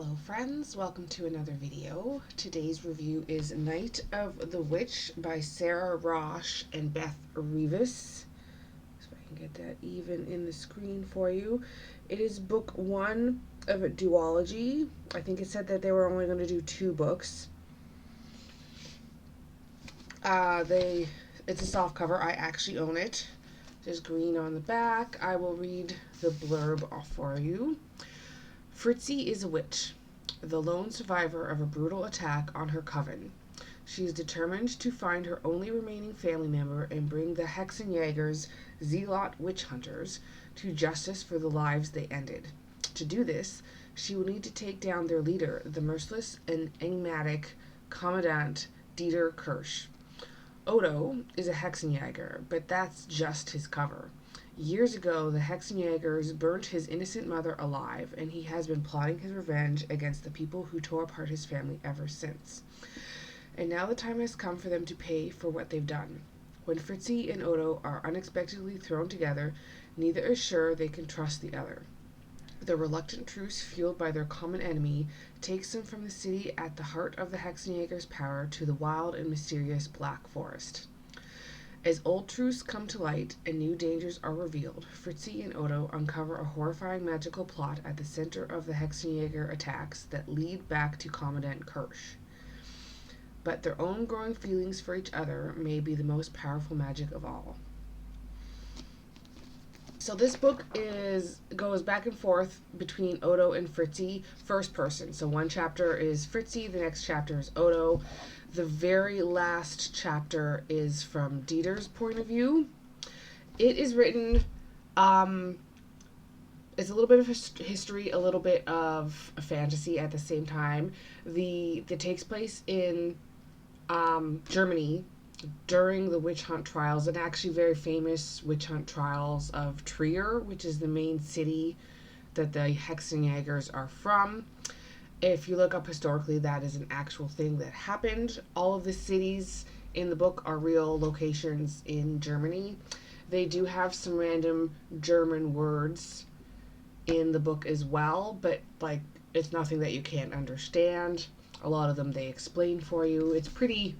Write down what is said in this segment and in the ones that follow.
Hello friends, welcome to another video. Today's review is Night of the Witch by Sarah Rosh and Beth Revis. So if I can get that even in the screen for you. It is book one of a duology. I think it said that they were only going to do 2 books. It's a soft cover. I actually own it. There's green on the back. I will read the blurb off for you. Fritzi is a witch, the lone survivor of a brutal attack on her coven. She is determined to find her only remaining family member and bring the Hexenjägers, zealot witch hunters, to justice for the lives they ended. To do this, she will need to take down their leader, the merciless and enigmatic Commandant Dieter Kirsch. Odo is a Hexenjäger, but that's just his cover. Years ago, the Hexenjägers burnt his innocent mother alive, and he has been plotting his revenge against the people who tore apart his family ever since. And now the time has come for them to pay for what they've done. When Fritzi and Odo are unexpectedly thrown together, neither is sure they can trust the other. The reluctant truce, fueled by their common enemy, takes them from the city at the heart of the Hexenjägers' power to the wild and mysterious Black Forest. As old truths come to light and new dangers are revealed, Fritzi and Odo uncover a horrifying magical plot at the center of the Hexenjäger attacks that lead back to Commandant Kirsch. But their own growing feelings for each other may be the most powerful magic of all. So this book goes back and forth between Odo and Fritzi, first person. So one chapter is Fritzi, the next chapter is Odo. The very last chapter is from Dieter's point of view. It is written, it's a little bit of history, a little bit of fantasy at the same time. It takes place in Germany during the witch hunt trials, and actually very famous witch hunt trials of Trier, which is the main city that the Hexenjägers are from. If you look up historically, that is an actual thing that happened. All of the cities in the book are real locations in Germany. They do have some random German words in the book as well, but it's nothing that you can't understand. A lot of them they explain for you. It's pretty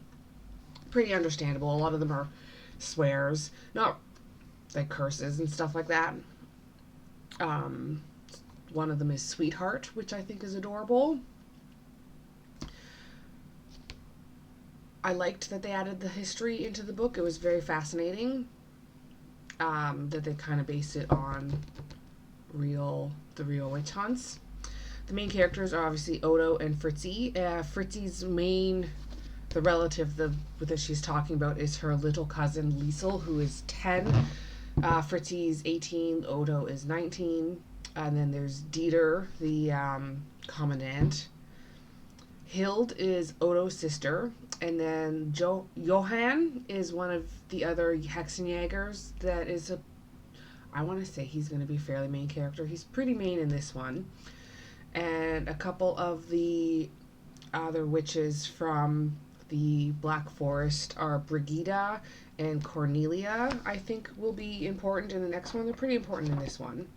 understandable. A lot of them are swears, not like curses and stuff like that. One of them is Sweetheart, which I think is adorable. I liked that they added the history into the book. It was very fascinating that they kind of based it on the real witch hunts. The main characters are obviously Odo and Fritzi. Fritzi's the relative that she's talking about is her little cousin Liesel, who is 10. Fritzi's 18, Odo is 19. And then there's Dieter, the commandant. Hild is Odo's sister. And then Johann is one of the other Hexenjägers that is I want to say he's going to be a fairly main character. He's pretty main in this one. And a couple of the other witches from the Black Forest are Brigida and Cornelia, I think will be important in the next one. They're pretty important in this one.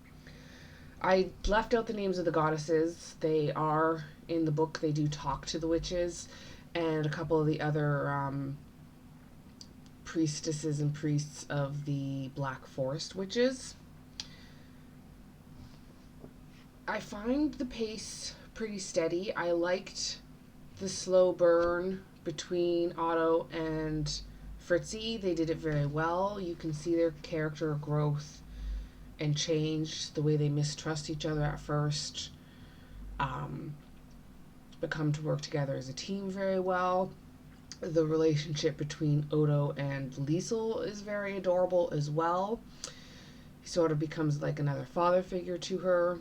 I left out the names of the goddesses. They are in the book. They do talk to the witches and a couple of the other priestesses and priests of the Black Forest witches. I find the pace pretty steady. I liked the slow burn between Otto and Fritzi. They did it very well. You can see their character growth and change, the way they mistrust each other at first, but come to work together as a team very well. The relationship between Odo and Liesel is very adorable as well. He sort of becomes like another father figure to her,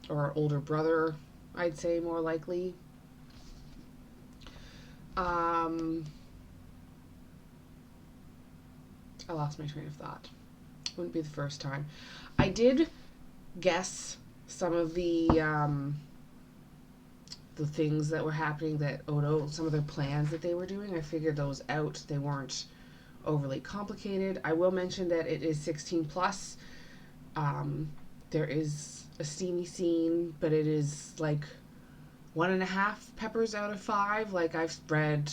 or older brother, I'd say more likely. I lost my train of thought. Wouldn't be the first time. I did guess some of the things that were happening that Odo, some of their plans that they were doing. I figured those out. They weren't overly complicated. I will mention that it is 16 plus. There is a steamy scene, but it is like 1.5 peppers out of 5. Like, I've read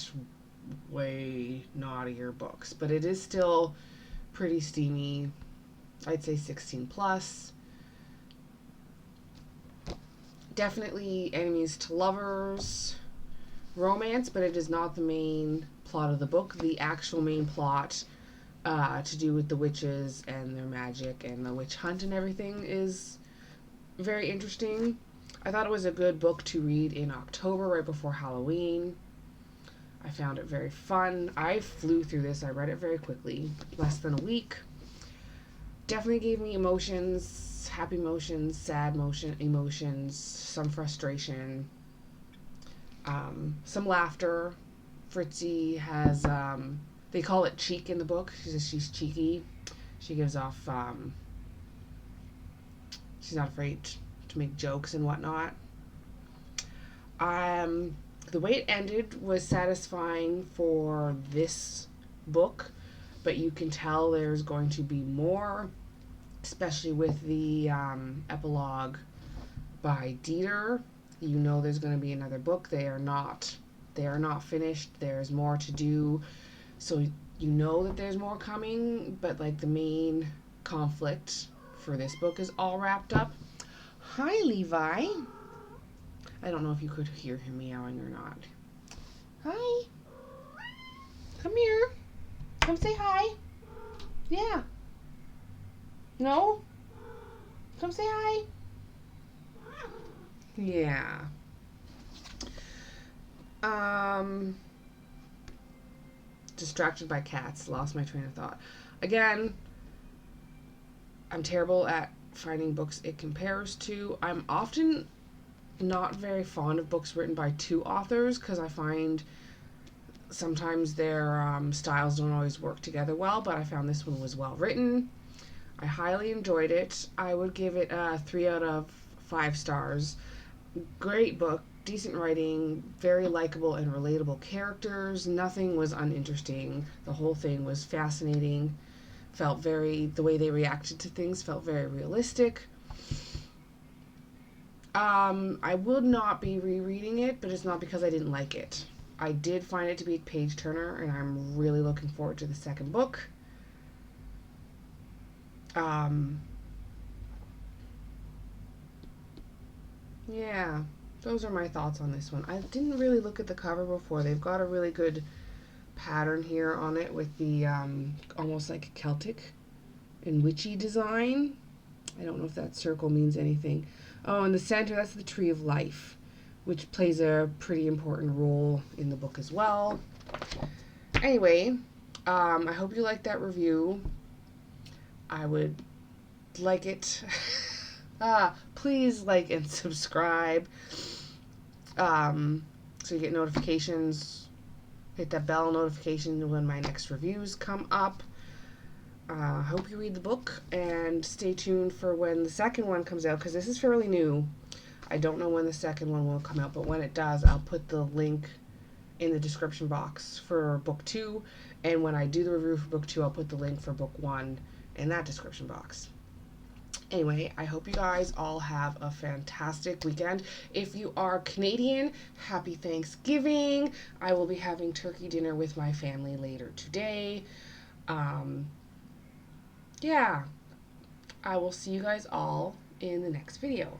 way naughtier books, but it is still pretty steamy. I'd say 16 plus. Definitely enemies to lovers romance, but it is not the main plot of the book. The actual main plot, to do with the witches and their magic and the witch hunt and everything, is very interesting. I thought it was a good book to read in October, right before Halloween. I found it very fun. I flew through this. I read it very quickly, less than a week. Definitely gave me emotions, happy emotions, sad emotions, some frustration, some laughter. Fritzy has, they call it cheek in the book. She says she's cheeky. She gives off, she's not afraid to make jokes and whatnot. The way it ended was satisfying for this book, but you can tell there's going to be more, especially with the epilogue by Dieter. You know there's going to be another book. They are not finished. There's more to do, so you know that there's more coming. But like the main conflict for this book is all wrapped up. Hi, Levi. I don't know if you could hear him meowing or not. Hi. Come here. Come say hi. Yeah. No? Come say hi. Yeah. Distracted by cats. Lost my train of thought. Again, I'm terrible at finding books it compares to. I'm often not very fond of books written by two authors because I find sometimes their styles don't always work together well, but I found this one was well written. I highly enjoyed it. I would give it a 3 out of 5 stars. Great book, decent writing, very likable and relatable characters. Nothing was uninteresting. The whole thing was fascinating. The way they reacted to things felt very realistic. I would not be rereading it, but it's not because I didn't like it. I did find it to be a page turner, and I'm really looking forward to the second book. Yeah, those are my thoughts on this one. I didn't really look at the cover before. They've got a really good pattern here on it with the almost like a Celtic and witchy design. I don't know if that circle means anything. Oh, in the center, that's the Tree of Life, which plays a pretty important role in the book as well. Anyway, I hope you liked that review. I would like it. Please like and subscribe, so you get notifications. Hit that bell notification when my next reviews come up. Hope you read the book and stay tuned for when the second one comes out, because this is fairly new. I don't know when the second one will come out, but when it does, I'll put the link in the description box for book 2, and when I do the review for book 2, I'll put the link for book 1 in that description box. Anyway, I hope you guys all have a fantastic weekend. If you are Canadian, happy Thanksgiving. I will be having turkey dinner with my family later today. Yeah, I will see you guys all in the next video.